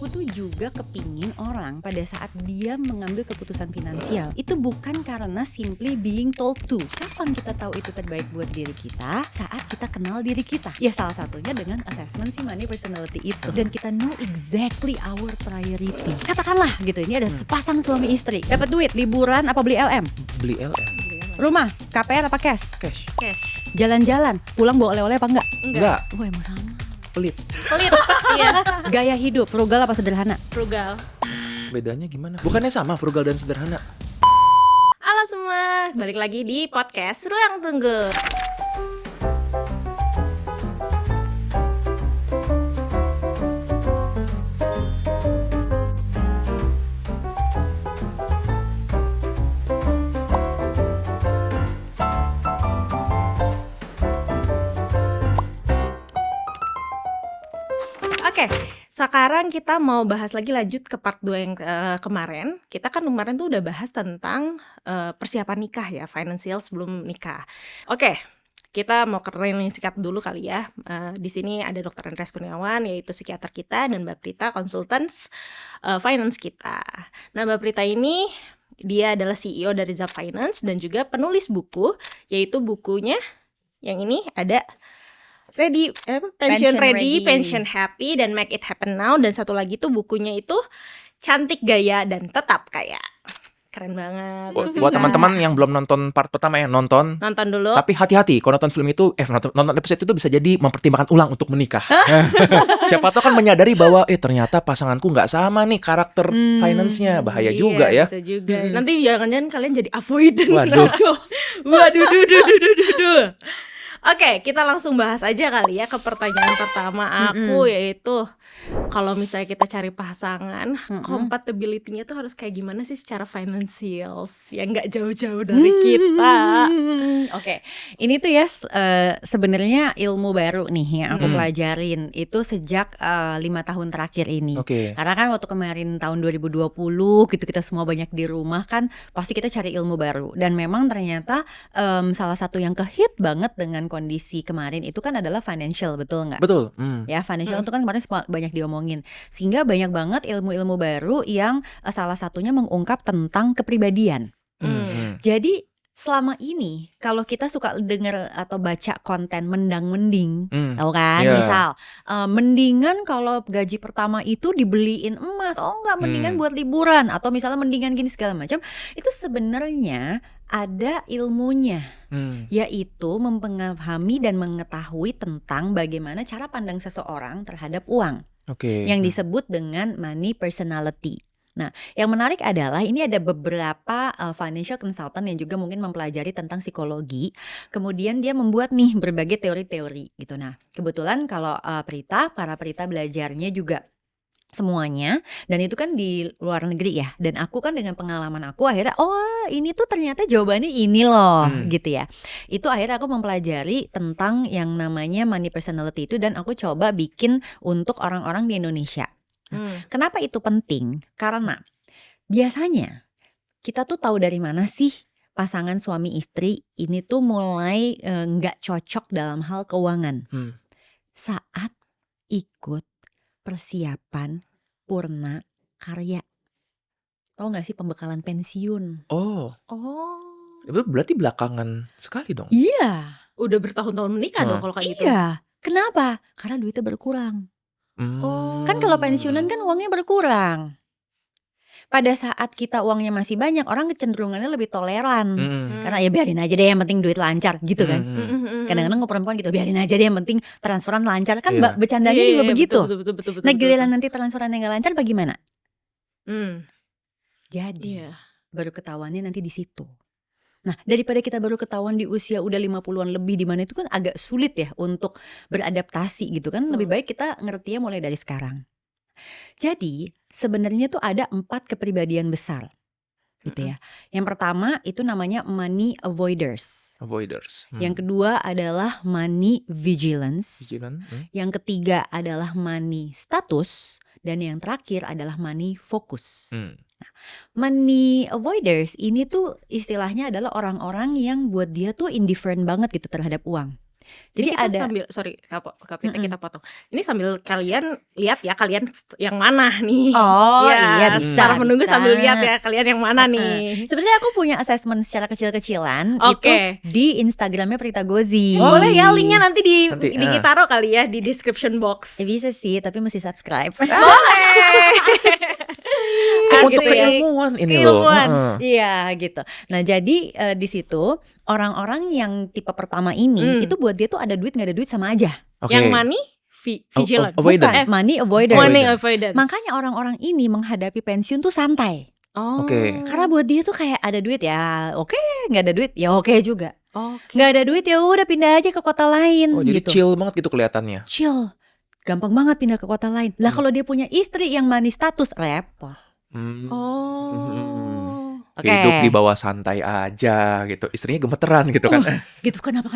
aku tuh juga kepingin orang pada saat dia mengambil keputusan finansial itu bukan karena simply being told to. Kapan kita tahu itu terbaik buat diri kita? Saat kita kenal diri kita. Ya salah satunya dengan assessment si money personality itu. Dan kita know exactly our priority. Katakanlah gitu, ini ada sepasang suami istri, dapat duit, liburan apa beli LM? Beli LM. Rumah, KPR apa cash? Cash. Jalan-jalan, pulang bawa oleh-oleh apa enggak? Enggak. Oh emang sama. Pelit. Iya. Gaya hidup, frugal apa sederhana? Frugal. Bedanya gimana? Bukannya sama frugal dan sederhana? Halo semua, balik lagi di podcast Ruang Tunggu. Oke, sekarang kita mau bahas lagi lanjut ke part 2 yang kemarin. Kita kan kemarin tuh udah bahas tentang persiapan nikah ya, financial sebelum nikah. Oke, kita mau ke training singkat dulu kali ya. Di sini ada Dr. Andreas Kurniawan, yaitu psikiater kita, dan Mbak Prita, konsultans finance kita. Nah, Mbak Prita ini dia adalah CEO dari Zap Finance dan juga penulis buku, yaitu bukunya yang ini ada Pension Ready, Pension Happy, dan Make It Happen Now. Dan satu lagi tuh bukunya itu Cantik Gaya dan Tetap Kaya. Keren banget. Buat teman-teman yang belum nonton part pertama ya, nonton dulu. Tapi hati-hati, kalau nonton film itu nonton episode itu bisa jadi mempertimbangkan ulang untuk menikah. Siapa tahu kan menyadari bahwa ternyata pasanganku nggak sama nih karakter finance-nya. Bahaya juga ya. Bisa juga. Nanti jangan-jangan kalian jadi avoidant. Waduh. Oke, kita langsung bahas aja kali ya ke pertanyaan pertama aku, yaitu kalau misalnya kita cari pasangan, compatibility-nya tuh harus kayak gimana sih secara financials yang nggak jauh-jauh dari kita. Oke, ini tuh ya sebenarnya ilmu baru nih yang aku pelajarin itu sejak 5 tahun terakhir ini. Karena kan waktu kemarin tahun 2020 gitu kita semua banyak di rumah kan, pasti kita cari ilmu baru. Dan memang ternyata salah satu yang kehit banget dengan kondisi kemarin itu kan adalah financial, betul nggak? Betul. Ya, financial itu kan kemarin banyak diomongin, sehingga banyak banget ilmu-ilmu baru yang salah satunya mengungkap tentang kepribadian. Jadi selama ini kalau kita suka dengar atau baca konten mendang-mending, tahu kan? Misal mendingan kalau gaji pertama itu dibeliin emas, enggak, mendingan buat liburan, atau misalnya mendingan gini segala macam. Itu sebenarnya ada ilmunya, yaitu memahami dan mengetahui tentang bagaimana cara pandang seseorang terhadap uang, yang disebut dengan money personality. Nah, yang menarik adalah ini ada beberapa financial consultant yang juga mungkin mempelajari tentang psikologi. Kemudian dia membuat nih berbagai teori-teori gitu. Nah, kebetulan kalau para Prita belajarnya juga semuanya, dan itu kan di luar negeri ya. Dan aku kan dengan pengalaman aku akhirnya ini tuh ternyata jawabannya ini loh gitu ya. Itu akhirnya aku mempelajari tentang yang namanya money personality itu, dan aku coba bikin untuk orang-orang di Indonesia. Kenapa itu penting? Karena biasanya kita tuh tahu dari mana sih pasangan suami istri ini tuh mulai nggak cocok dalam hal keuangan. Saat ikut persiapan purna karya. Tahu nggak sih pembekalan pensiun? Itu berarti belakangan sekali dong. Iya. Udah bertahun-tahun menikah dong kalau kayak gitu. Iya. Kenapa? Karena duitnya berkurang. Kan kalau pensiunan kan uangnya berkurang. Pada saat kita uangnya masih banyak, orang kecenderungannya lebih toleran. Karena ya biarin aja deh, yang penting duit lancar gitu kan. Kadang-kadang perempuan gitu, biarin aja deh, yang penting transferan lancar. Kan bercandanya juga begitu. Betul, Nah giliran nanti transferan yang gak lancar bagaimana? Jadi baru ketahuannya nanti di situ. Nah, daripada kita baru ketahuan di usia udah 50-an lebih, di mana itu kan agak sulit ya untuk beradaptasi gitu kan. Lebih baik kita ngertinya mulai dari sekarang. Jadi sebenarnya tuh ada 4 kepribadian besar gitu ya. Yang pertama itu namanya money avoiders. Yang kedua adalah money vigilance. Yang ketiga adalah money status. Dan yang terakhir adalah money focus. Nah, money avoiders ini tuh istilahnya adalah orang-orang yang buat dia tuh indifferent banget gitu terhadap uang. Jadi Ini kita ada sambil Kak Prita, kita potong. Ini sambil kalian lihat ya, kalian yang mana nih? Oh iya Ya, bisa, secara menunggu bisa. sambil lihat ya kalian yang mana nih. Sebenarnya aku punya assessment secara kecil-kecilan itu Oke. di Instagramnya Prita Gozi. Boleh ya, linknya nanti Nanti, kita taruh kali ya di description box. Ya, bisa sih, tapi mesti subscribe. Boleh. Untuk Asik. keilmuan ini Keilmuan. loh. Iya gitu. Nah jadi di situ orang-orang yang tipe pertama ini itu buat dia tuh ada duit nggak ada duit sama aja. Oke. Yang money vigilant. Avoidant. Bukan, money avoidance. Money avoidance. Makanya orang-orang ini menghadapi pensiun tuh santai. Oh. Oke. Karena buat dia tuh kayak ada duit ya oke, nggak ada duit ya oke juga. Oke. Nggak ada duit ya udah pindah aja ke kota lain. Oh, jadi gitu. chill banget gitu kelihatannya. Chill. Gampang banget pindah ke kota lain. Lah kalau dia punya istri yang money status repot. Oh. Oke. Hidup di bawah santai aja gitu. Istrinya gemeteran gitu kan. Gitu kenapa?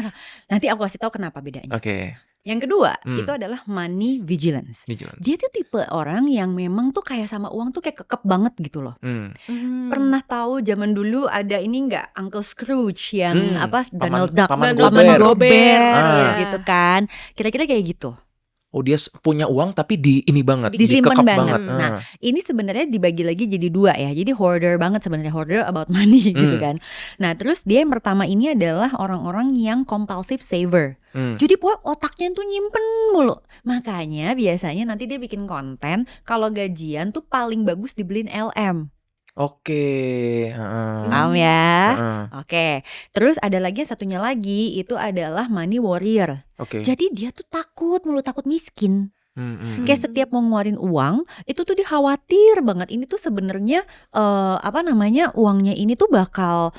Nanti aku kasih tahu kenapa bedanya. Oke. Yang kedua itu adalah money vigilance. Vigilance. Dia tuh tipe orang yang memang tuh kayak sama uang tuh kayak kekep banget gitu loh. Pernah tahu zaman dulu ada ini nggak Uncle Scrooge yang Donald Duck, Paman Paman Gober. Gober gitu kan. Kira-kira kayak gitu. Oh, dia punya uang tapi di ini banget, Disimpan dikekep banget. Nah, ini sebenarnya dibagi lagi jadi dua ya. Jadi hoarder banget sebenarnya, hoarder about money gitu kan. Nah, terus dia yang pertama ini adalah orang-orang yang compulsive saver. Jadi pokoknya otaknya tuh nyimpen mulu. Makanya biasanya nanti dia bikin konten kalau gajian tuh paling bagus dibeliin LM. Oke. Paham ya? Oke. Terus ada lagi yang satunya lagi itu adalah money warrior. Oke. Jadi dia tuh takut mulu, takut miskin. Kayak setiap mau ngeluarin uang itu tuh dia khawatir banget ini tuh sebenarnya uangnya ini tuh bakal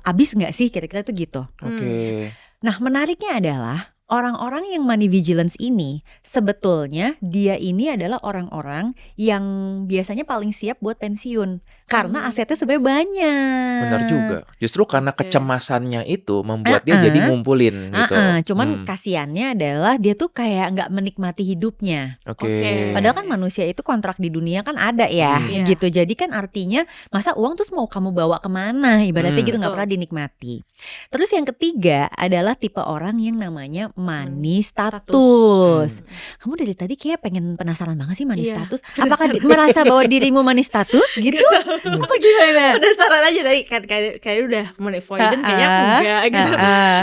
habis nggak sih, kira-kira tuh gitu. Oke. Nah menariknya adalah orang-orang yang money vigilance ini sebetulnya dia ini adalah orang-orang yang biasanya paling siap buat pensiun karena asetnya sebenarnya banyak. Benar juga. Justru karena kecemasannya itu membuat dia jadi ngumpulin gitu. Cuman kasiannya adalah dia tuh kayak nggak menikmati hidupnya. Oke. Padahal kan manusia itu kontrak di dunia kan ada ya gitu. Jadi kan artinya masa uang terus mau kamu bawa kemana? Ibaratnya gitu nggak pernah dinikmati. Terus yang ketiga adalah tipe orang yang namanya money status. Kamu dari tadi kayak pengen penasaran banget sih money status. Apakah merasa bahwa dirimu money status gitu? Apa gimana? Penasaran aja tadi kan kayak udah money avoidant kayaknya aku enggak gitu.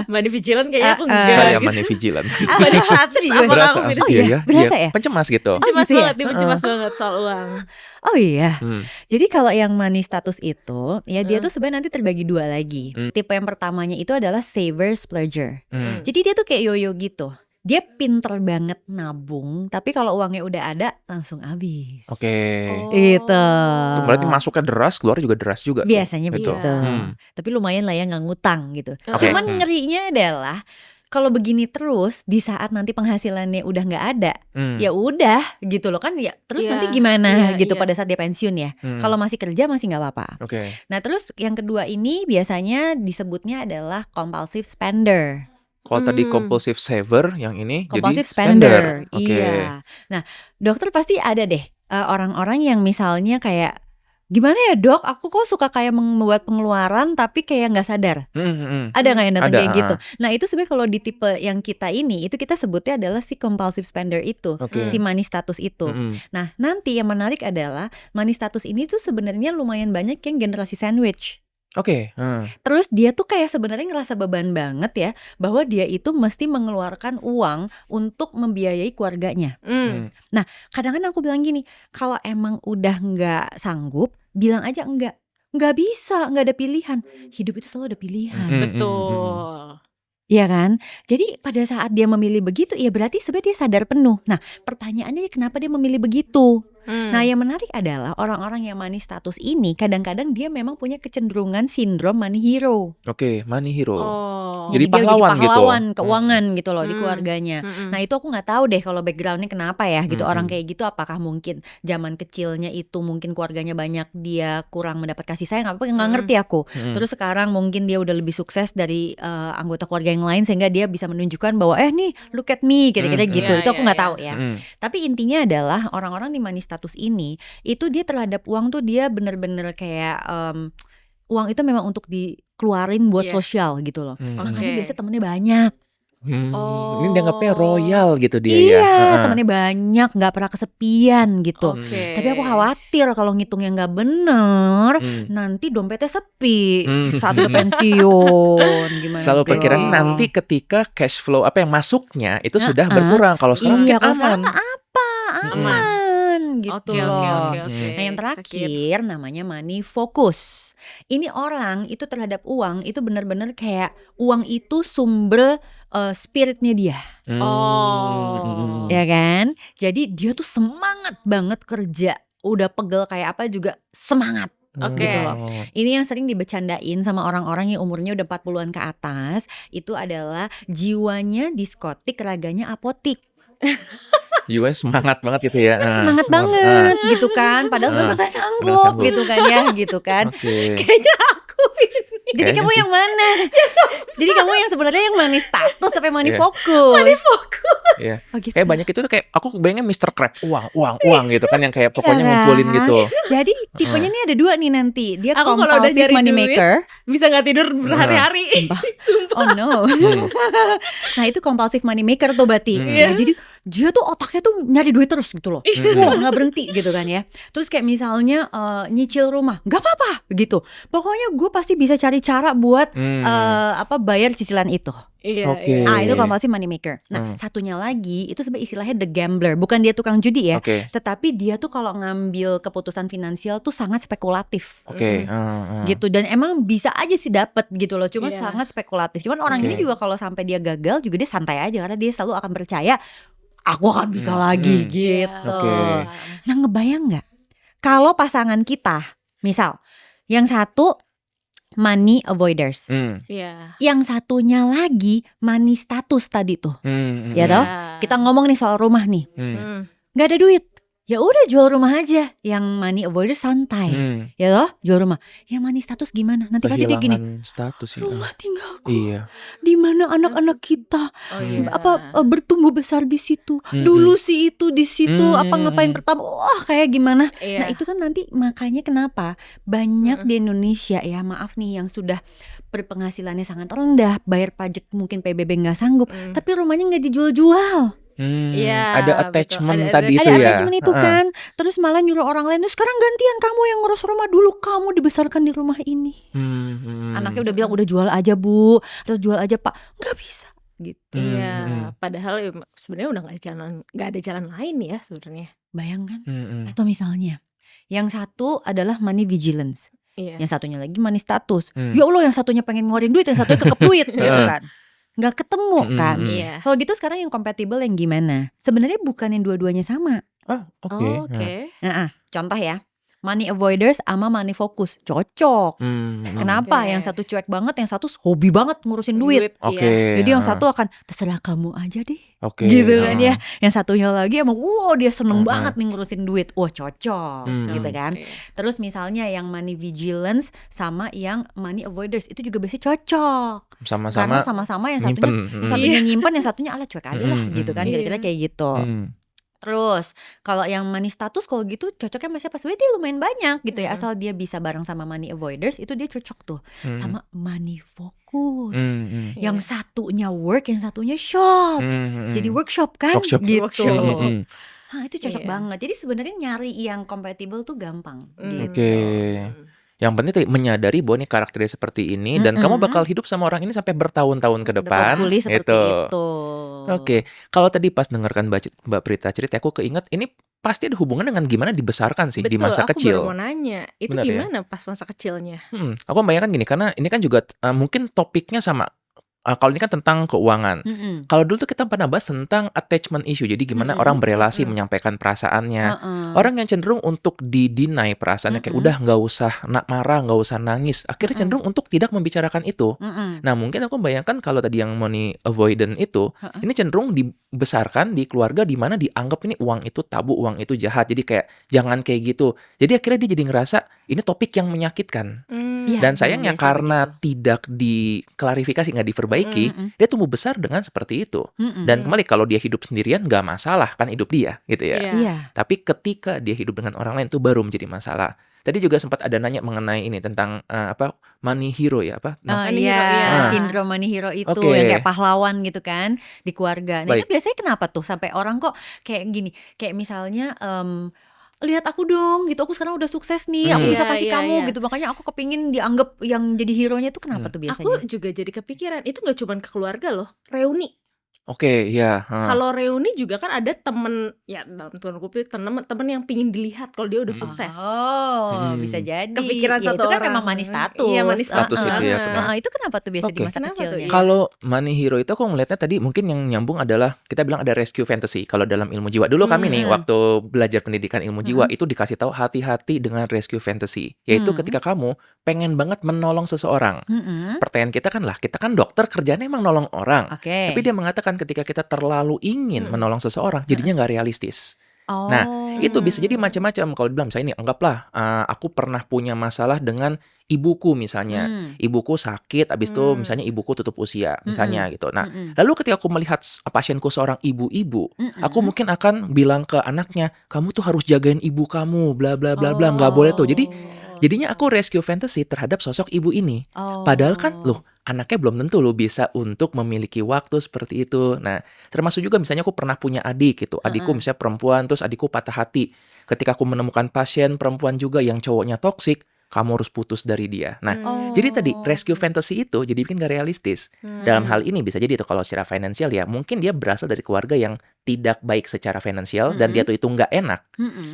Money vigilant kayaknya aku enggak. Saya gitu. money vigilant. Money status apa Berasa. aku Iya, berasa ya? Pencemas gitu. Pencemas gitu ya? banget, dia pencemas banget soal uang. Oh iya. Jadi kalau yang money status itu ya dia tuh sebenarnya nanti terbagi dua lagi. Tipe yang pertamanya itu adalah saver splurger. Jadi dia tuh kayak yoyo gitu. Dia pinter banget nabung, tapi kalau uangnya udah ada langsung habis. Oke. Itu. Itu berarti masuknya deras, keluar juga deras juga. Biasanya gitu. begitu. Tapi lumayan lah ya nggak ngutang gitu. Oke. Cuman ngerinya adalah kalau begini terus di saat nanti penghasilannya udah nggak ada, ya udah gitu loh kan ya. Terus nanti gimana gitu pada saat dia pensiun ya. Kalau masih kerja masih nggak apa-apa. Oke. Nah terus yang kedua ini biasanya disebutnya adalah compulsive spender. Kalau tadi compulsive saver, yang ini Compulsive jadi spender. Oke. Iya. Nah, dokter pasti ada deh orang-orang yang misalnya kayak gimana ya dok, aku kok suka kayak membuat pengeluaran tapi kayak nggak sadar. Ada nggak yang datang Ada, kayak gitu? Nah itu sebenarnya kalau di tipe yang kita ini, itu kita sebutnya adalah si compulsive spender itu, si money status itu. Nah nanti yang menarik adalah money status ini tuh sebenarnya lumayan banyak yang generasi sandwich. Oke. Terus dia tuh kayak sebenarnya ngerasa beban banget ya, bahwa dia itu mesti mengeluarkan uang untuk membiayai keluarganya. Nah kadang-kadang aku bilang gini, kalau emang udah nggak sanggup, bilang aja enggak. Nggak bisa, nggak ada pilihan. Hidup itu selalu ada pilihan. Betul. Iya kan? Jadi pada saat dia memilih begitu, ya berarti sebenarnya dia sadar penuh. Nah pertanyaannya kenapa dia memilih begitu? Nah yang menarik adalah orang-orang yang money status ini kadang-kadang dia memang punya kecenderungan sindrom money hero. Oke, money hero. Jadi Jadi dia pahlawan jadi pahlawan gitu. keuangan gitu loh di keluarganya. Nah itu aku nggak tahu deh kalau backgroundnya kenapa ya gitu. Orang kayak gitu apakah mungkin zaman kecilnya itu mungkin keluarganya banyak, dia kurang mendapat kasih sayang, apa nggak ngerti aku. Terus sekarang mungkin dia udah lebih sukses dari anggota keluarga yang lain sehingga dia bisa menunjukkan bahwa nih look at me kira-kira gitu. Itu aku nggak tahu ya. Tapi intinya adalah orang-orang di money status ini itu dia terhadap uang tuh dia bener-bener kayak uang itu memang untuk dikeluarin buat sosial gitu loh. Makanya biasa temennya banyak. Ini dianggapnya royal gitu dia ya. Iya, Heeh. temennya banyak, nggak pernah kesepian gitu. Oke. Tapi aku khawatir kalau ngitungnya nggak bener, Hmm. nanti dompetnya sepi Hmm. saat udah pensiun. Gimana Selalu dong? perkiraan nanti ketika cash flow apa yang masuknya itu sudah Heeh. berkurang. Kalau sekarang Iya, mungkin kalau sekarang aman. mah apa? Aman gitu Oke, oke, loh. oke, oke. Nah yang Sakit. terakhir namanya money focus. Ini orang itu terhadap uang itu benar-benar kayak uang itu sumber spiritnya dia, Oh. ya kan? Jadi dia tuh semangat banget kerja, udah pegel kayak apa juga semangat. Oke. Gitu loh. Ini yang sering dibecandain sama orang-orang yang umurnya udah 40-an ke atas, itu adalah jiwanya diskotik, raganya apotik. Jiwa semangat banget gitu ya. Semangat banget gitu kan, padahal sebenarnya nggak sanggup. sanggup gitu kan ya, gitu kan. Oke. Kayaknya aku ini. Jadi Kayaknya kamu sih. yang mana? Jadi kamu yang sebenarnya yang money status sampai money Iya. fokus. Fokus. Iya. Oh gitu. Kayak banyak itu tuh kayak aku bayangnya Mr. Krabs, uang gitu kan yang kayak pokoknya Iya ngumpulin kan? gitu. Jadi tipenya nih ada dua nih nanti. Dia Aku kalau udah compulsive nyari money duit, maker. Bisa nggak tidur berhari-hari. Sumpah. Sumpah. Oh no. Nah itu compulsive money maker tuh berarti. Nah, Iya. jadi dia tuh otaknya tuh nyari duit terus gitu loh. Wah nggak berhenti gitu kan ya. Terus kayak misalnya nyicil rumah, nggak apa-apa gitu. Pokoknya gue pasti bisa cari cara buat bayar cicilan itu. Iya. Oke. Iya. Itu compulsive money maker. Nah satunya lagi itu sebenarnya istilahnya the gambler. Bukan dia tukang judi ya. Oke. Tetapi dia tuh kalau ngambil keputusan finansial tuh sangat spekulatif. Oke. Gitu, dan emang bisa aja sih dapet gitu loh, cuma Iya. sangat spekulatif. Cuman orang Oke. ini juga kalau sampai dia gagal juga dia santai aja karena dia selalu akan percaya aku akan bisa lagi Iya. gitu. Oke. Nah ngebayang nggak kalau pasangan kita misal yang satu money avoiders, Iya. yang satunya lagi money status tadi tuh, ya Iya. toh? Kita ngomong nih soal rumah nih, nggak ada duit. Ya udah jual rumah aja. Yang money avoiders santai. Ya loh, jual rumah. Yang money status gimana? Nanti pasti kayak gini. Kehilangan status ya. Rumah tinggalku. Iya. Di mana anak-anak kita Oh iya. bertumbuh besar di situ. Dulu sih itu di situ ngapain pertama. Wah, kayak gimana? Iya. Nah, itu kan nanti makanya kenapa banyak di Indonesia ya, maaf nih yang sudah berpenghasilannya sangat rendah, bayar pajak mungkin PBB nggak sanggup, tapi rumahnya nggak dijual-jual. Iya, Ada betul. attachment Ada tadi itu Ada ya. attachment itu kan. Terus malah nyuruh orang lain, sekarang gantian kamu yang ngurus rumah, dulu kamu dibesarkan di rumah ini. Anaknya udah bilang udah jual aja Bu, atau jual aja Pak, nggak bisa gitu. Iya, padahal sebenarnya udah nggak ada jalan lain ya sebenarnya. Bayangkan. Atau misalnya yang satu adalah money vigilance, Iya. yang satunya lagi money status. Ya Allah, yang satunya pengen ngeluarin duit, yang satunya kekep duit gitu kan. Nggak ketemu kan. Iya. Kalau gitu sekarang yang kompatibel yang gimana? Sebenarnya bukan yang dua-duanya sama. Oke. Oke. Contoh ya, money avoiders sama money focus cocok. Kenapa? Oke. Yang satu cuek banget, yang satu hobi banget ngurusin duit. Oke. Iya. Jadi yang satu akan terserah kamu aja deh. Oke. Gitu kan ya. Yang satunya lagi emang dia seneng Heeh. banget nih ngurusin duit. Wah, cocok gitu kan. Iya. Terus misalnya yang money vigilance sama yang money avoiders itu juga biasanya cocok. Karena Sama-sama sama-sama yang nyimpen. satunya nyimpen, yang satunya ala cuek aja lah gitu kan. Iya. Kira-kira kayak gitu. Terus kalau yang money status kalau gitu cocoknya sama siapa? Sebenarnya dia lumayan banyak gitu ya. Asal dia bisa bareng sama money avoiders itu dia cocok tuh sama money focus. Yang satunya work, yang satunya shop. Jadi workshop kan Workshop. gitu. Workshop. Itu cocok Iya. banget. Jadi sebenarnya nyari yang compatible tuh gampang gitu. Oke. Yang penting tadi menyadari bahwa nih karakternya seperti ini dan kamu bakal hidup sama orang ini sampai bertahun-tahun ke depan. Hopefully seperti itu. Oke, kalau tadi pas dengarkan Mbak Prita cerita, aku keinget ini pasti ada hubungan dengan gimana dibesarkan sih di Betul, masa aku kecil. baru mau nanya, itu Benar ya? gimana pas masa kecilnya? Aku membayangkan gini, karena ini kan juga mungkin topiknya sama. Kalau ini kan tentang keuangan. Kalau dulu tuh kita pernah bahas tentang attachment issue. Jadi gimana orang berelasi menyampaikan perasaannya. Orang yang cenderung untuk di-deny perasaannya, kayak udah nggak usah marah, nggak usah nangis. Akhirnya cenderung untuk tidak membicarakan itu. Nah mungkin aku bayangkan kalau tadi yang money avoidant itu, ini cenderung dibesarkan di keluarga di mana dianggap ini uang itu tabu, uang itu jahat. Jadi kayak jangan kayak gitu. Jadi akhirnya dia jadi ngerasa ini topik yang menyakitkan. Iya, Dan sayangnya biasa karena begitu. tidak diklarifikasi, nggak diperbaiki perbaiki, dia tumbuh besar dengan seperti itu. Dan kembali kalau dia hidup sendirian nggak masalah, kan hidup dia gitu ya. Iya. Tapi ketika dia hidup dengan orang lain itu baru menjadi masalah. Tadi juga sempat ada nanya mengenai ini tentang money hero ya apa? Oh Money hero, iya, iya. sindrom money hero itu Oke. yang kayak pahlawan gitu kan di keluarga. Nah itu Baik. biasanya kenapa tuh sampai orang kok kayak gini, kayak misalnya lihat aku dong gitu, aku sekarang udah sukses nih, aku bisa Iya, kasih iya, kamu iya. gitu, makanya aku kepingin dianggap yang jadi hero-nya tuh kenapa tuh biasanya? Aku juga jadi kepikiran, itu nggak cuma ke keluarga loh, reuni. Oke, ya. Kalau reuni juga kan ada temen, ya dalam tanda kutip temen yang pingin dilihat kalau dia udah sukses. Oh, bisa jadi. Kepikiran Ya, satu itu kan orang. memang money status. Iya, money Status itu ya, benar. Itu kenapa tuh biasa Oke. di masa Kenapa tuh? kecilnya? Iya. Kalau money hero itu aku ngelihatnya tadi mungkin yang nyambung adalah kita bilang ada rescue fantasy kalau dalam ilmu jiwa. Dulu kami nih waktu belajar pendidikan ilmu jiwa itu dikasih tahu hati-hati dengan rescue fantasy. Yaitu ketika kamu pengen banget menolong seseorang. Pertanyaan kita kan dokter kerjanya emang nolong orang. Oke. Tapi dia mengatakan ketika kita terlalu ingin menolong seseorang jadinya nggak realistis. Oh. Nah, itu bisa jadi macam-macam. Kalau dibilang misalnya ini, anggaplah aku pernah punya masalah dengan ibuku misalnya. Ibuku sakit, habis itu misalnya ibuku tutup usia, misalnya gitu. Nah, lalu ketika aku melihat pasienku seorang ibu-ibu, aku mungkin akan bilang ke anaknya, kamu tuh harus jagain ibu kamu, bla bla bla bla, nggak boleh tuh. Jadinya aku rescue fantasy terhadap sosok ibu ini. Padahal kan, loh, anaknya belum tentu lo bisa untuk memiliki waktu seperti itu. Nah, termasuk juga misalnya aku pernah punya adik gitu. Adikku misalnya perempuan, terus adikku patah hati. Ketika aku menemukan pasien perempuan juga yang cowoknya toksik, kamu harus putus dari dia. Nah, jadi tadi rescue fantasy itu jadi bikin gak realistis. Dalam hal ini bisa jadi itu kalau secara finansial ya, mungkin dia berasal dari keluarga yang tidak baik secara finansial dan dia tuh itu nggak enak.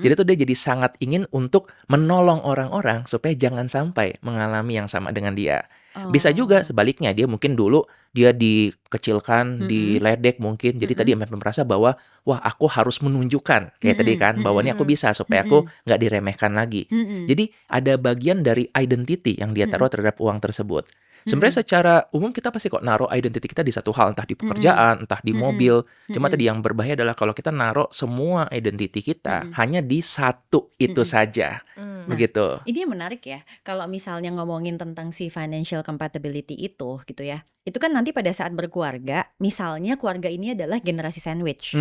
Jadi tuh dia jadi sangat ingin untuk menolong orang-orang supaya jangan sampai mengalami yang sama dengan dia. Bisa juga sebaliknya, dia mungkin dulu dia dikecilkan, diledek mungkin. Jadi tadi merasa bahwa wah aku harus menunjukkan kayak tadi kan bahwa ini aku bisa supaya aku nggak diremehkan lagi. Jadi ada bagian dari identity yang dia taruh terhadap uang tersebut. Sebenarnya secara umum kita pasti kok naruh identity kita di satu hal, entah di pekerjaan, entah di mobil. Cuma tadi yang berbahaya adalah kalau kita naruh semua identity kita hanya di satu itu saja. Begitu. Ini yang menarik ya, kalau misalnya ngomongin tentang si financial compatibility itu gitu ya. Itu kan nanti pada saat berkeluarga, misalnya keluarga ini adalah generasi sandwich.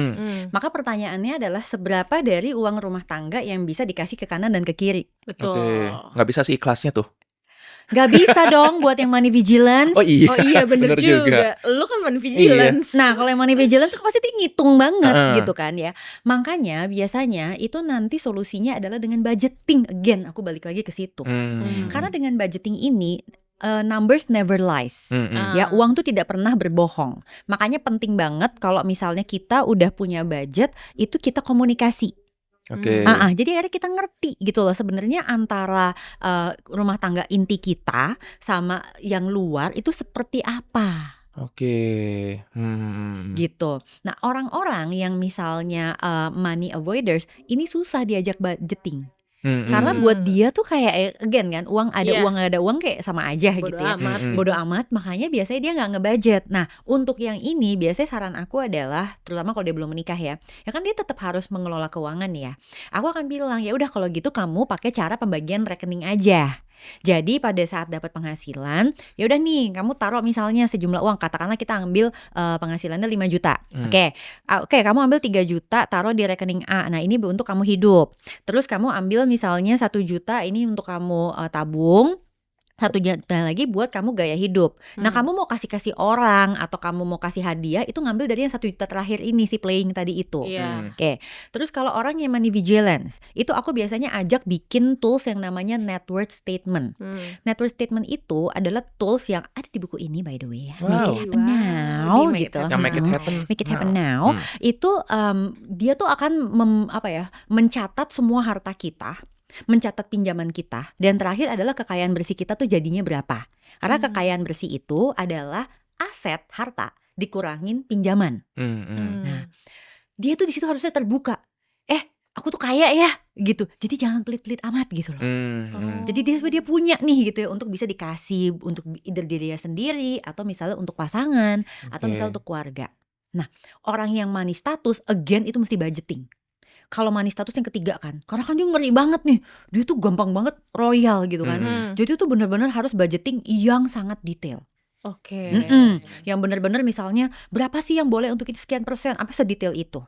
Maka pertanyaannya adalah seberapa dari uang rumah tangga yang bisa dikasih ke kanan dan ke kiri. Betul. Oke, nggak bisa sih ikhlasnya tuh. Gak bisa dong buat yang money vigilance. Oh iya, Oh iya bener juga. Lu kan money vigilance. Nah kalau yang money vigilance tuh pasti ngitung banget gitu kan ya. Makanya biasanya itu nanti solusinya adalah dengan budgeting. Again aku balik lagi ke situ. Karena dengan budgeting ini numbers never lies. Ya, uang tuh tidak pernah berbohong. Makanya penting banget kalau misalnya kita udah punya budget, itu kita komunikasi. Oke. Jadi akhirnya kita ngerti gitu loh sebenarnya antara rumah tangga inti kita sama yang luar itu seperti apa. Oke. Gitu. Nah, orang-orang yang misalnya money avoiders ini susah diajak budgeting. Karena buat dia tuh kayak again kan uang ada Iya. uang nggak ada uang kayak sama aja Bodo gitu ya. amat. Bodo amat, makanya biasanya dia nggak ngebudget. Nah untuk yang ini biasanya saran aku adalah terutama kalau dia belum menikah ya kan dia tetap harus mengelola keuangan ya. Aku akan bilang ya udah kalau gitu kamu pakai cara pembagian rekening aja. Jadi pada saat dapat penghasilan, ya udah nih kamu taruh misalnya sejumlah uang, katakanlah kita ambil penghasilannya 5 juta. Oke, kamu ambil 3 juta taruh di rekening A. Nah, ini untuk kamu hidup. Terus kamu ambil misalnya 1 juta ini untuk kamu tabung. 1 juta lagi buat kamu gaya hidup. Nah kamu mau kasih orang atau kamu mau kasih hadiah itu ngambil dari yang 1 juta terakhir ini si playing tadi itu. Oke. Terus kalau orang yang money vigilance itu aku biasanya ajak bikin tools yang namanya net worth statement. Net worth statement itu adalah tools yang ada di buku ini by the way ya. Make it happen now gitu. Yang make it happen. Make it happen now. Itu dia tuh akan mencatat semua harta kita, mencatat pinjaman kita, dan terakhir adalah kekayaan bersih kita tuh jadinya berapa. Karena kekayaan bersih itu adalah aset harta dikurangin pinjaman. Nah, dia tuh di situ harusnya terbuka. Aku tuh kaya ya gitu. Jadi jangan pelit-pelit amat gitu loh. Jadi dia punya nih gitu ya untuk bisa dikasih untuk either diri dia sendiri atau misalnya untuk pasangan atau misalnya untuk keluarga. Nah, orang yang money status again itu mesti budgeting. Kalau money status yang ketiga kan, karena kan dia ngeri banget nih, dia tuh gampang banget royal gitu kan. Jadi tuh benar-benar harus budgeting yang sangat detail. Oke. Yang benar-benar misalnya berapa sih yang boleh untuk itu sekian persen, apa sedetail itu.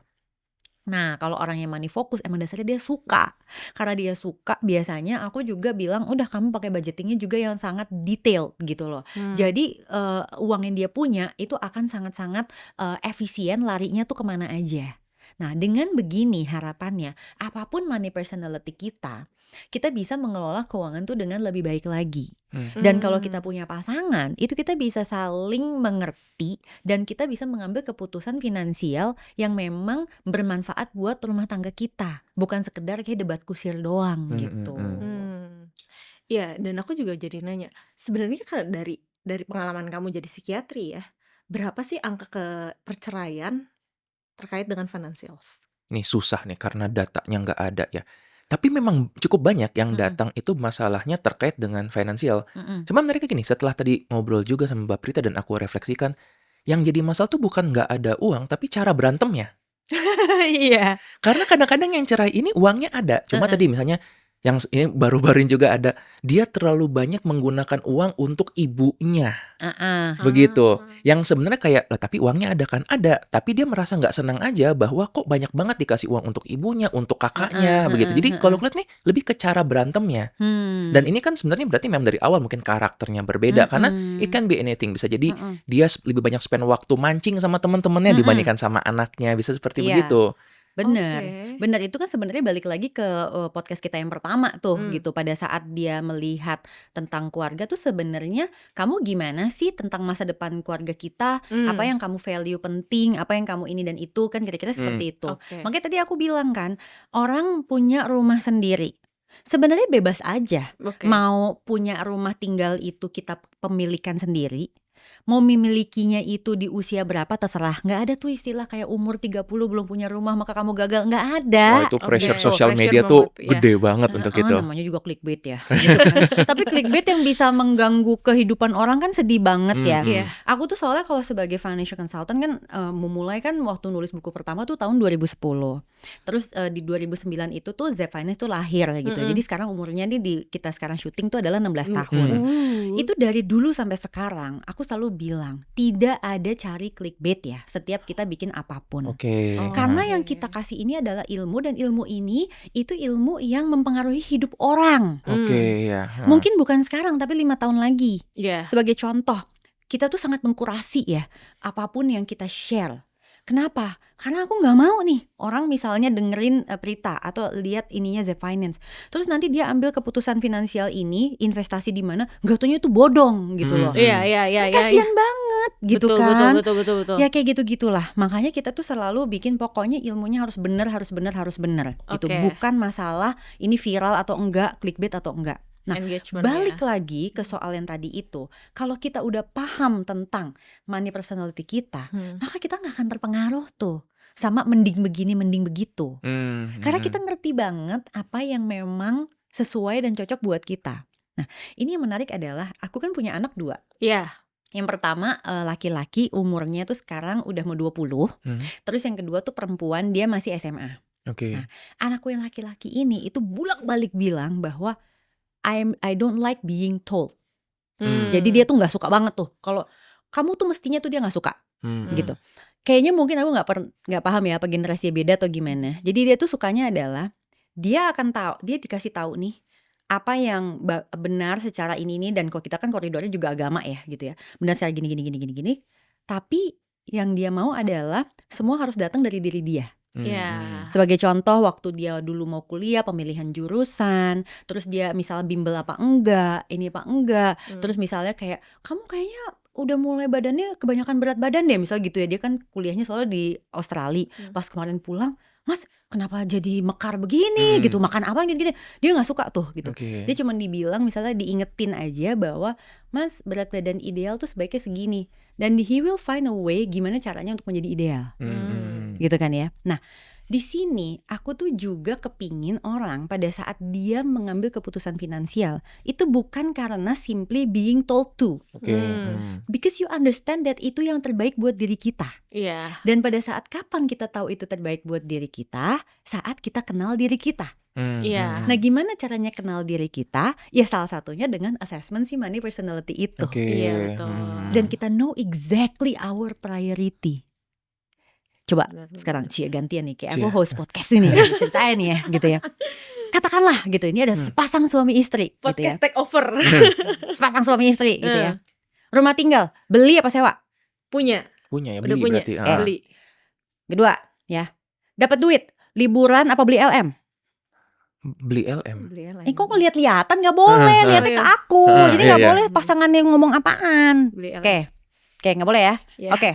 Nah, kalau orang yang money fokus emang dasarnya dia suka. Karena dia suka, biasanya aku juga bilang, udah kamu pakai budgetingnya juga yang sangat detail gitu loh. Jadi uang yang dia punya itu akan sangat-sangat efisien larinya tuh kemana aja. Nah, dengan begini harapannya, apapun money personality kita bisa mengelola keuangan tuh dengan lebih baik lagi. Dan kalau kita punya pasangan, itu kita bisa saling mengerti dan kita bisa mengambil keputusan finansial yang memang bermanfaat buat rumah tangga kita. Bukan sekedar kayak debat kusir doang gitu. Iya, dan aku juga jadi nanya, sebenarnya kan dari pengalaman kamu jadi psikiatri ya, berapa sih angka perceraian terkait dengan financials? Nih susah nih karena datanya nggak ada ya. Tapi memang cukup banyak yang datang itu masalahnya terkait dengan finansial. Cuma mereka gini, setelah tadi ngobrol juga sama Mbak Prita dan aku refleksikan, yang jadi masalah tuh bukan nggak ada uang, tapi cara berantemnya. Iya. Karena kadang-kadang yang cerai ini uangnya ada. Cuma tadi misalnya yang ini baru-baru ini juga ada, dia terlalu banyak menggunakan uang untuk ibunya. Begitu. Yang sebenarnya kayak, lah tapi uangnya ada kan? Ada. Tapi dia merasa nggak senang aja bahwa kok banyak banget dikasih uang untuk ibunya, untuk kakaknya, begitu. Jadi kalau lihat nih lebih ke cara berantemnya. Dan ini kan sebenarnya berarti memang dari awal mungkin karakternya berbeda. Karena it can be anything. Bisa jadi dia lebih banyak spend waktu mancing sama teman-temannya dibandingkan sama anaknya. Bisa seperti begitu. Benar itu kan sebenarnya balik lagi ke podcast kita yang pertama tuh gitu. Pada saat dia melihat tentang keluarga tuh sebenarnya kamu gimana sih tentang masa depan keluarga kita, apa yang kamu value penting, apa yang kamu ini dan itu, kan kira-kira seperti itu. Makanya tadi aku bilang kan, orang punya rumah sendiri sebenarnya bebas aja. Mau punya rumah tinggal itu kita pemilikan sendiri, mau memilikinya itu di usia berapa terserah. Nggak ada tuh istilah kayak umur 30 belum punya rumah maka kamu gagal, nggak ada. Wah itu pressure sosial media tuh gede banget untuk itu. Namanya juga clickbait ya gitu kan. Tapi clickbait yang bisa mengganggu kehidupan orang kan sedih banget ya. Aku tuh soalnya kalau sebagai financial consultant kan memulai kan waktu nulis buku pertama tuh tahun 2010. Terus di 2009 itu tuh Zep Finance tuh lahir gitu. Jadi sekarang umurnya nih kita sekarang syuting tuh adalah 16 tahun. Itu dari dulu sampai sekarang aku selalu bilang tidak ada cari clickbait ya setiap kita bikin apapun. Karena yang kita kasih ini adalah ilmu, dan ilmu ini itu ilmu yang mempengaruhi hidup orang. Mungkin bukan sekarang tapi 5 tahun lagi. Sebagai contoh, kita tuh sangat mengkurasi ya apapun yang kita share. Kenapa? Karena aku nggak mau nih orang misalnya dengerin Prita atau lihat ininya Zep Finance, terus nanti dia ambil keputusan finansial ini investasi di mana, nggak taunya itu bodong gitu loh. Kasian banget gitu kan. Betul. Ya kayak gitu-gitulah. Makanya kita tuh selalu bikin pokoknya ilmunya harus benar. Itu bukan masalah ini viral atau enggak, clickbait atau enggak. Nah, balik lagi ke soal yang tadi itu, kalau kita udah paham tentang money personality kita, maka kita nggak akan terpengaruh tuh sama mending begini, mending begitu. Karena kita ngerti banget apa yang memang sesuai dan cocok buat kita. Nah, ini yang menarik adalah aku kan punya anak 2. Yang pertama laki-laki, umurnya tuh sekarang udah mau 20. Terus yang kedua tuh perempuan, dia masih SMA. Nah, anakku yang laki-laki ini itu bolak-balik bilang bahwa I don't like being told. Jadi dia tuh nggak suka banget tuh kalau kamu tuh mestinya tuh, dia nggak suka gitu. Kayaknya mungkin aku nggak paham ya apa generasinya beda atau gimana. Jadi dia tuh sukanya adalah dia akan tahu, dia dikasih tahu nih apa yang benar secara ini dan kalau kita kan koridornya juga agama ya gitu ya, benar secara gini. Tapi yang dia mau adalah semua harus datang dari diri dia. Sebagai contoh, waktu dia dulu mau kuliah, pemilihan jurusan, terus dia misalnya bimbel apa enggak, ini apa enggak, terus misalnya kayak kamu kayaknya udah mulai badannya kebanyakan berat badan deh, misal gitu ya. Dia kan kuliahnya soalnya di Australia. Pas kemarin pulang, Mas kenapa jadi mekar begini gitu, makan apa gitu. Dia nggak suka tuh gitu. Dia cuma dibilang misalnya diingetin aja bahwa Mas berat badan ideal tuh sebaiknya segini, dan he will find a way gimana caranya untuk menjadi ideal. Gitu kan ya. Nah di sini aku tuh juga kepingin orang pada saat dia mengambil keputusan finansial itu bukan karena simply being told to, Oke. because you understand that itu yang terbaik buat diri kita. Iya. Dan pada saat kapan kita tahu itu terbaik buat diri kita? Saat kita kenal diri kita. Iya. Nah, gimana caranya kenal diri kita? Ya salah satunya dengan assessment si money personality itu. Oke. Iya, betul. Dan kita know exactly our priority. Coba Benar. sekarang Cia gantian nih, kayak Cia. aku host podcast ini ceritain ya gitu ya. Katakanlah gitu, ini ada sepasang suami istri gitu ya. Podcast take over. Sepasang suami istri gitu ya. Rumah tinggal, beli apa sewa? Punya. Punya ya, Udah beli punya. berarti. Beli. Kedua ya, dapat duit, liburan apa beli LM? Beli LM. Beli yang lain. Kok ngeliat-lihatan, gak boleh, lihatnya ke aku. Jadi gak iya. boleh pasangan yang ngomong apaan. Beli yang Oke, gak boleh ya. Iya. Oke,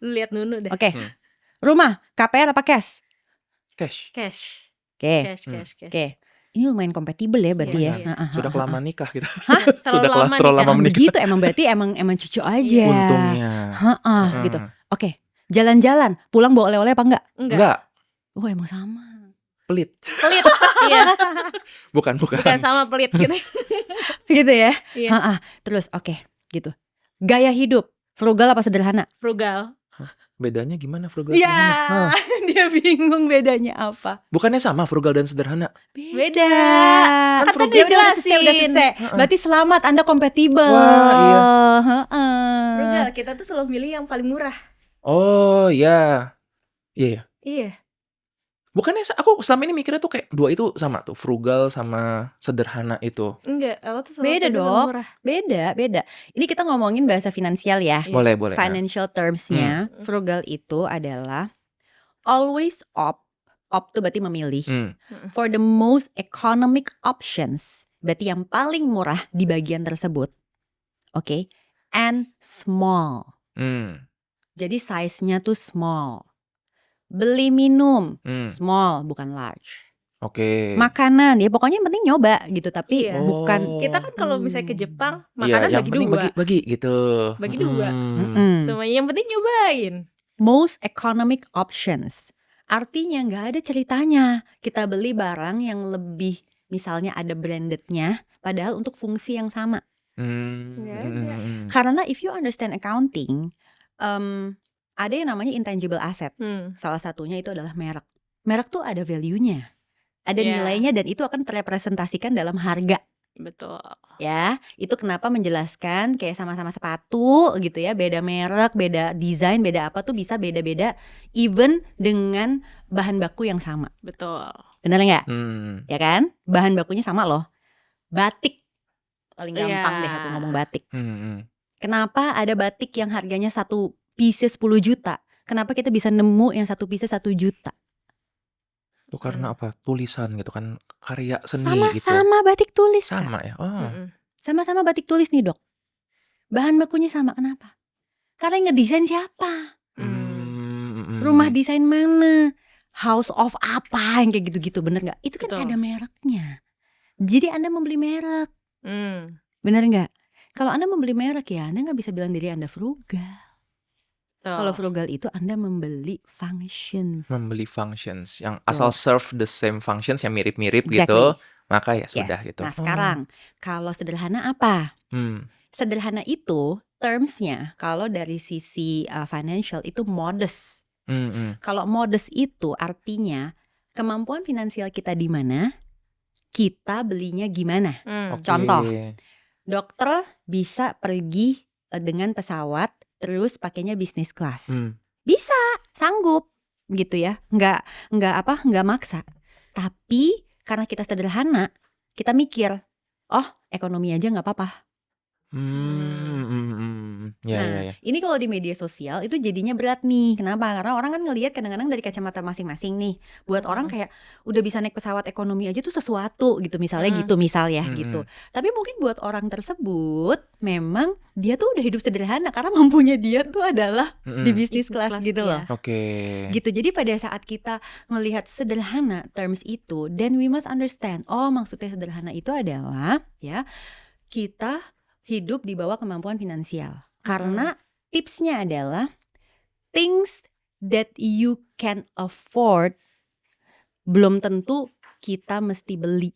Lu lihat Nunu deh. oke. Rumah, KPR apa cash? Cash. Cash. Oke, Cash. oke. Ini lumayan kompatibel ya berarti Iya, ya. iya. Sudah kelamaan nikah gitu. Terlalu lama terlalu nikah. lama menikah. Begitu emang berarti emang cucu aja. Untungnya. Gitu. Oke, jalan-jalan, pulang bawa oleh-oleh apa enggak? Enggak. Oh emang sama. Pelit. Pelit. Iya. Bukan. Bukan sama pelit gitu. Gitu ya. Iya. Terus oke, gitu. Gaya hidup, frugal apa sederhana? Frugal. Bedanya gimana frugal Ya, sederhana? dia bingung bedanya apa. Bukannya sama frugal dan sederhana? Beda. Kan Kan frugal udah selesai. Berarti selamat, Anda kompatibel. Wah, iya. Frugal, kita tuh selalu milih yang paling murah. Oh ya. Iya. Iya. Bukannya aku selama ini mikirnya tuh kayak dua itu sama tuh, frugal sama sederhana itu. Enggak, aku tuh selalu Beda pilih yang dong. murah. Beda. Ini kita ngomongin bahasa finansial ya. Iya. Boleh. Financial terms-nya, frugal itu adalah always opt tuh berarti memilih for the most economic options, berarti yang paling murah di bagian tersebut. Oke. And small. Jadi size-nya tuh small. Beli minum, small bukan large. Oke. Makanan, ya pokoknya yang penting nyoba gitu, tapi Iya. bukan Kita kan kalau misalnya ke Jepang, Iya, makanan yang bagi penting dua. bagi gitu. Bagi dua. Mm-mm. Semuanya yang penting nyobain. Most economic options. Artinya nggak ada ceritanya kita beli barang yang lebih, misalnya ada brandednya, padahal untuk fungsi yang sama. Nggak ada. Karena if you understand accounting, ada yang namanya intangible asset. Salah satunya itu adalah merek. Merek tuh ada value-nya, ada Iya. nilainya, dan itu akan terrepresentasikan dalam harga. Betul. Ya, itu kenapa menjelaskan kayak sama-sama sepatu gitu ya, beda merek, beda desain, beda apa tuh bisa beda-beda, even dengan bahan baku yang sama. Betul. Bener nggak? Ya kan? Bahan bakunya sama loh. Batik paling gampang deh aku ngomong batik. Kenapa ada batik yang harganya satu piece 10 juta? Kenapa kita bisa nemu yang satu piece 1 juta? Itu karena apa? Tulisan gitu kan, karya seni gitu. Sama-sama batik tulis, Kak. Sama ya. Oh. Sama-sama batik tulis nih, Dok. Bahan bakunya sama, kenapa? Karena yang ngedesain siapa? Rumah desain mana? House of apa yang kayak gitu-gitu, bener nggak? Itu kan Betul. ada mereknya. Jadi Anda membeli merek, bener nggak? Kalau Anda membeli merek ya Anda nggak bisa bilang diri Anda frugal. Kalau frugal itu Anda membeli functions. Membeli functions yang asal serve the same functions yang mirip-mirip Exactly. gitu, maka ya sudah gitu. Nah sekarang kalau sederhana apa? Sederhana itu terms-nya kalau dari sisi financial itu modest. Kalau modest itu artinya kemampuan finansial kita di mana, kita belinya gimana. Oke. Contoh, dokter bisa pergi dengan pesawat terus pakainya bisnis class. Bisa, sanggup gitu ya. Nggak maksa. Tapi karena kita sederhana, kita mikir, oh ekonomi aja nggak apa-apa. Ya. Ini kalau di media sosial itu jadinya berat nih. Kenapa? Karena orang kan ngelihat kadang-kadang dari kacamata masing-masing nih. Buat orang kayak udah bisa naik pesawat ekonomi aja tuh sesuatu gitu, misalnya gitu gitu. Tapi mungkin buat orang tersebut memang dia tuh udah hidup sederhana karena mampunya dia tuh adalah di bisnis kelas gitu loh. Oke. Gitu. Jadi pada saat kita melihat sederhana terms itu, then we must understand, oh maksudnya sederhana itu adalah ya kita hidup di bawah kemampuan finansial. Karena tipsnya adalah things that you can afford belum tentu kita mesti beli.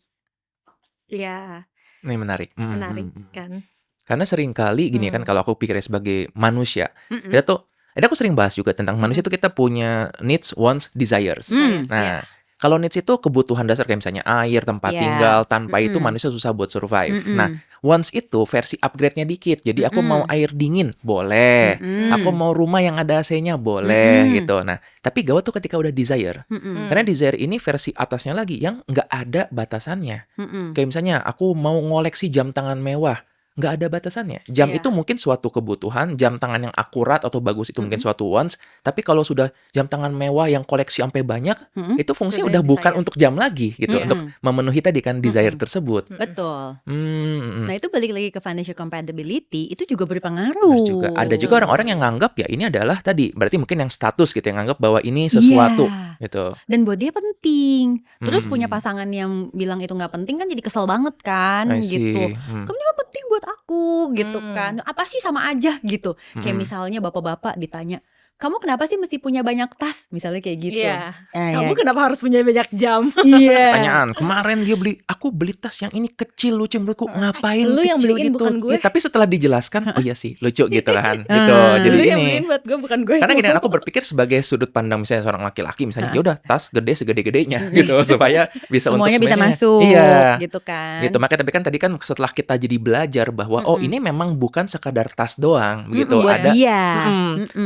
Iya, Ini menarik. menarik kan. Karena seringkali gini kan, kalau aku pikirnya sebagai manusia, Mm-mm. kita tuh, ini aku sering bahas juga tentang manusia itu kita punya needs, wants, desires. Nah, kalau needs itu kebutuhan dasar kayak misalnya air, tempat Iya. tinggal, tanpa itu Mm-mm. manusia susah buat survive. Mm-mm. Nah, wants itu versi upgrade-nya dikit. Jadi aku mau air dingin, boleh. Mm-mm. Aku mau rumah yang ada AC-nya, boleh Mm-mm. gitu. Nah, tapi gawat tuh ketika udah desire. Mm-mm. Karena desire ini versi atasnya lagi yang nggak ada batasannya. Mm-mm. Kayak misalnya aku mau ngoleksi jam tangan mewah, nggak ada batasannya. Jam Iya. itu mungkin suatu kebutuhan, jam tangan yang akurat atau bagus itu mungkin suatu wants, tapi kalau sudah jam tangan mewah yang koleksi sampai banyak, Mm-mm. itu fungsinya Udah udah bukan desire. untuk jam lagi gitu, Mm-mm. untuk memenuhi tadi kan desire tersebut. Betul. Hmm, Nah itu balik lagi ke financial compatibility, itu juga berpengaruh. benar juga. Ada juga orang-orang yang nganggap ya ini adalah tadi, berarti mungkin yang status gitu, yang nganggap bahwa ini sesuatu Iya. gitu. Dan buat dia penting. Terus punya Hmm. pasangan yang bilang itu nggak penting kan jadi kesel banget kan I see. gitu. Kamu nggak penting buat aku gitu kan. Apa sih sama aja gitu. Kayak Mm-mm. misalnya bapak-bapak ditanya, kamu kenapa sih mesti punya banyak tas? Misalnya kayak gitu. Iya. Ya, Kamu kenapa harus punya banyak jam? Iya. Pertanyaan, kemarin aku beli tas yang ini kecil, lucu menurutku, ngapain Lu yang kecil beliin gitu? bukan gue. Ya, tapi setelah dijelaskan, oh iya sih, lucu gitu kan, gitu. Ah. Jadi Lu yang gini, beliin buat gue, bukan gue. karena gini, aku berpikir sebagai sudut pandang misalnya seorang laki-laki, misalnya, ya udah tas gede segede-gedenya gitu, supaya bisa Semuanya untuk bisa semuanya. masuk Iya. gitu kan. Gitu, makanya tapi kan tadi kan setelah kita jadi belajar bahwa oh ini memang bukan sekadar tas doang, begitu. Buat Ada dia.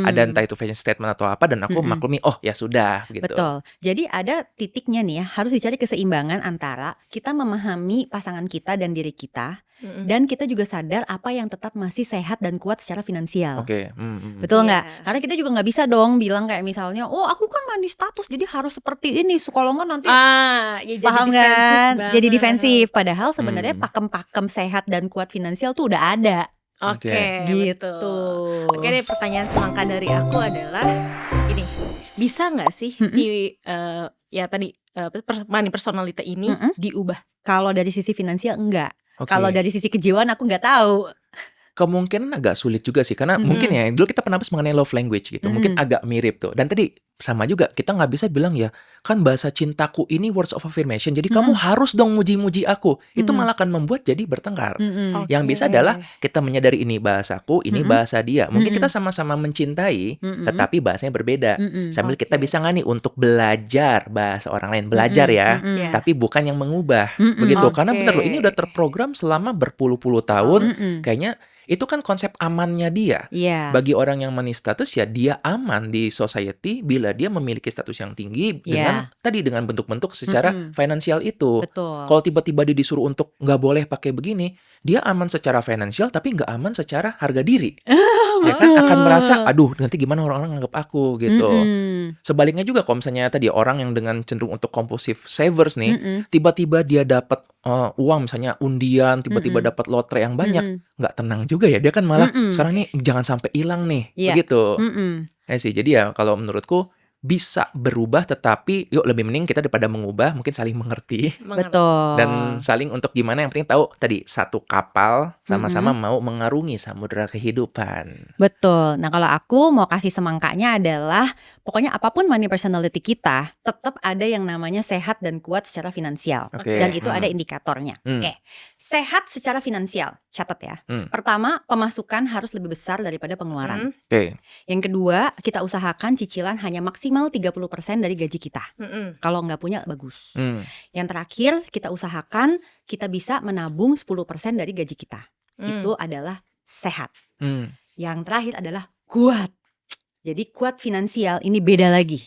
ada entah itu fashion statement atau apa, dan aku maklumi, oh ya sudah, gitu. Betul. Jadi ada titiknya nih ya, harus dicari keseimbangan antara kita memahami pasangan kita dan diri kita, dan kita juga sadar apa yang tetap masih sehat dan kuat secara finansial. Oke. Betul Iya. nggak? Karena kita juga nggak bisa dong bilang kayak misalnya, oh aku kan money status jadi harus seperti ini, kalau nggak nanti Ya jadi paham defensif kan? banget. Jadi defensif. Padahal sebenarnya Hmm. pakem-pakem sehat dan kuat finansial tuh udah ada. Oke, Gitu. betul. Oke deh, pertanyaan semangka dari aku adalah ini, bisa nggak sih si ya tadi money personality ini diubah? Kalau dari sisi finansial enggak. Oke. Kalau dari sisi kejiwaan aku nggak tahu. Kemungkinan agak sulit juga sih, karena mungkin ya dulu kita pernah bahas mengenai love language gitu, mungkin agak mirip tuh. Dan tadi sama juga, kita nggak bisa bilang ya kan bahasa cintaku ini words of affirmation, jadi kamu harus dong muji-muji aku. Itu malah akan membuat jadi bertengkar. Yang bisa adalah kita menyadari ini bahasaku, ini bahasa dia. Mungkin kita sama-sama mencintai, tetapi bahasanya berbeda. Sambil kita bisa nggak nih untuk belajar bahasa orang lain, belajar ya, Iya. tapi bukan yang mengubah, begitu. Karena Oke. bener loh, ini udah terprogram selama berpuluh-puluh tahun. Kayaknya itu kan konsep amannya dia. Iya. Bagi orang yang money status ya dia aman di society bila dia memiliki status yang tinggi dengan tadi dengan bentuk-bentuk secara finansial itu. Betul. Kalau tiba-tiba dia disuruh untuk nggak boleh pakai begini, dia aman secara finansial tapi nggak aman secara harga diri. Ya kan akan merasa, aduh nanti gimana orang-orang nganggap aku gitu. Sebaliknya juga kalau misalnya tadi orang yang dengan cenderung untuk compulsive savers nih, tiba-tiba dia dapat uang misalnya undian, tiba-tiba dapat lotre yang banyak, nggak tenang juga ya, dia kan malah sekarang nih jangan sampai hilang nih, Iya. begitu. Ya sih, jadi ya kalau menurutku bisa berubah, tetapi yuk lebih mending kita daripada mengubah mungkin saling mengerti Betul. dan saling untuk gimana, yang penting tahu tadi satu kapal sama-sama mau mengarungi samudera kehidupan. Betul. Nah kalau aku mau kasih semangkanya adalah pokoknya apapun money personality kita tetap ada yang namanya sehat dan kuat secara finansial. Oke. Dan itu ada indikatornya. Oke. Sehat secara finansial. Catat ya. Pertama, pemasukan harus lebih besar daripada pengeluaran. Oke. Yang kedua, kita usahakan cicilan hanya maksimal 30% dari gaji kita. Kalau nggak punya, bagus. Yang terakhir, kita usahakan kita bisa menabung 10% dari gaji kita. Itu adalah sehat. Yang terakhir adalah kuat. Jadi kuat finansial ini beda lagi.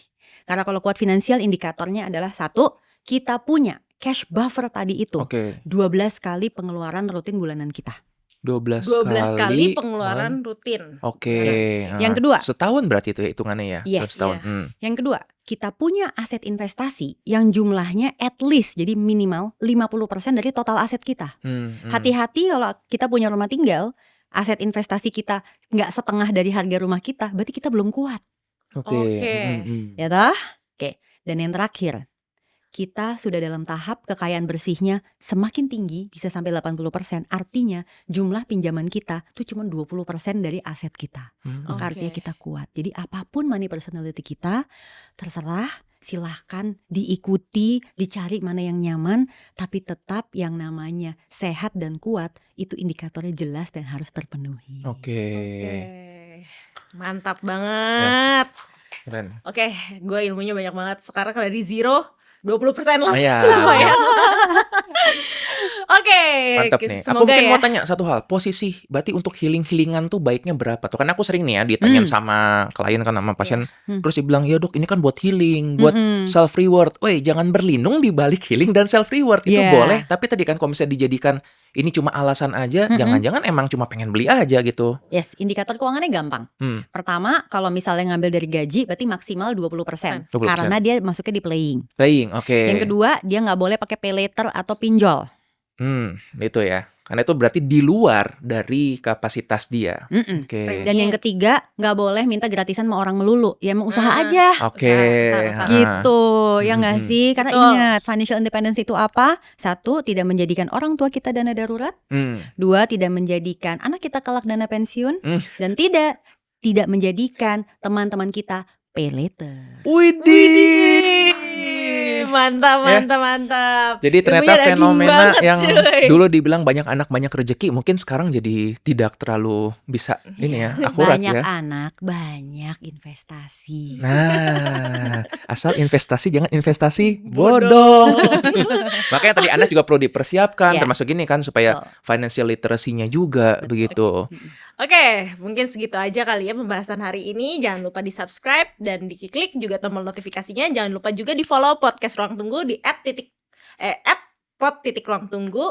Karena kalau kuat finansial indikatornya adalah satu, kita punya cash buffer tadi itu. Oke. 12 kali pengeluaran rutin bulanan kita. 12 kali pengeluaran rutin. Oke. Yang kedua. Setahun berarti itu hitungannya ya? Yes. Setahun. Yang kedua, kita punya aset investasi yang jumlahnya at least, jadi minimal 50% dari total aset kita. Hati-hati kalau kita punya rumah tinggal, aset investasi kita nggak setengah dari harga rumah kita, berarti kita belum kuat. Oke. Ya toh? Oke. Dan yang terakhir, kita sudah dalam tahap kekayaan bersihnya semakin tinggi, bisa sampai 80%. Artinya jumlah pinjaman kita tuh cuma 20% dari aset kita. Maka artinya kita kuat. Jadi apapun money personality kita, terserah silahkan diikuti, dicari mana yang nyaman, tapi tetap yang namanya sehat dan kuat itu indikatornya jelas dan harus terpenuhi. Oke. Mantap banget. Keren. Oke, gue ilmunya banyak banget. Sekarang dari 0 20% lah. Lumayan. Lumayan. Oke, Mantap nih. Aku semoga mungkin ya. mau tanya satu hal. Posisi berarti untuk healing-healingan tuh baiknya berapa tuh? Karena aku sering nih ya ditanyain sama klien kan sama pasien. Terus dia bilang, ya dok ini kan buat healing, buat self reward. Woi jangan berlindung di balik healing dan self reward. Itu boleh. Tapi tadi kan kalau misalnya dijadikan ini cuma alasan aja, jangan-jangan emang cuma pengen beli aja gitu. Yes, indikator keuangannya gampang. Pertama, kalau misalnya ngambil dari gaji berarti maksimal 20%. 20%. Karena dia masuknya di playing. Playing, oke. Yang kedua, dia nggak boleh pakai pay later atau pinjol. Itu ya. Karena itu berarti di luar dari kapasitas dia. Oke. Dan yang ketiga, nggak boleh minta gratisan sama orang melulu. Ya emang usaha aja. Oke. Usaha. Gitu, ya nggak sih? Karena Betul. ingat, financial independence itu apa? 1, tidak menjadikan orang tua kita dana darurat. 2, tidak menjadikan anak kita kelak dana pensiun. Dan tidak menjadikan teman-teman kita pay later. Widih. Mantap. Jadi ternyata Ilmunya daging fenomena banget, yang cuy. dulu dibilang banyak anak banyak rezeki, mungkin sekarang jadi tidak terlalu bisa ini ya akurat Banyak ya. anak, banyak investasi. Nah, asal investasi jangan investasi bodong. Makanya tadi Anda juga perlu dipersiapkan, Ya. termasuk ini kan supaya financial literacy-nya juga begitu. Oke, mungkin segitu aja kali ya pembahasan hari ini. Jangan lupa di-subscribe dan diklik juga tombol notifikasinya. Jangan lupa juga di-follow podcast Ruang Tunggu di @pod.ruangtunggu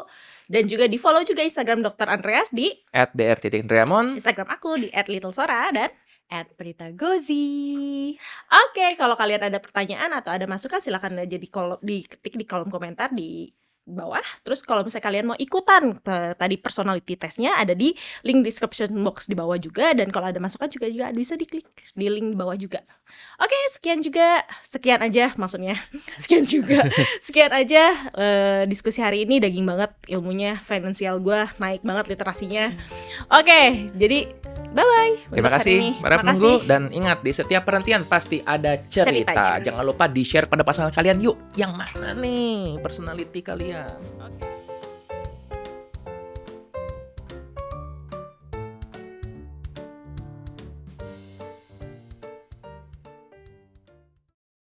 dan juga di-follow juga Instagram Dr. Andreas di @dr.Andreamon. Instagram aku di @littlesora dan @pritagozi. oke, kalau kalian ada pertanyaan atau ada masukan silakan aja diketik di kolom komentar di bawah. Terus kalau misalnya kalian mau ikutan tadi personality testnya ada di link description box di bawah juga, dan kalau ada masukan juga bisa diklik di link di bawah juga. Oke, sekian aja diskusi hari ini. Daging banget ilmunya, finansial gue naik banget literasinya. Oke, jadi bye-bye. Terima kasih para Makasih. penunggu, dan ingat di setiap perhentian pasti ada cerita. Ceritanya. Jangan lupa di-share pada pasangan kalian. Yuk, yang mana nih personality kalian? Oke.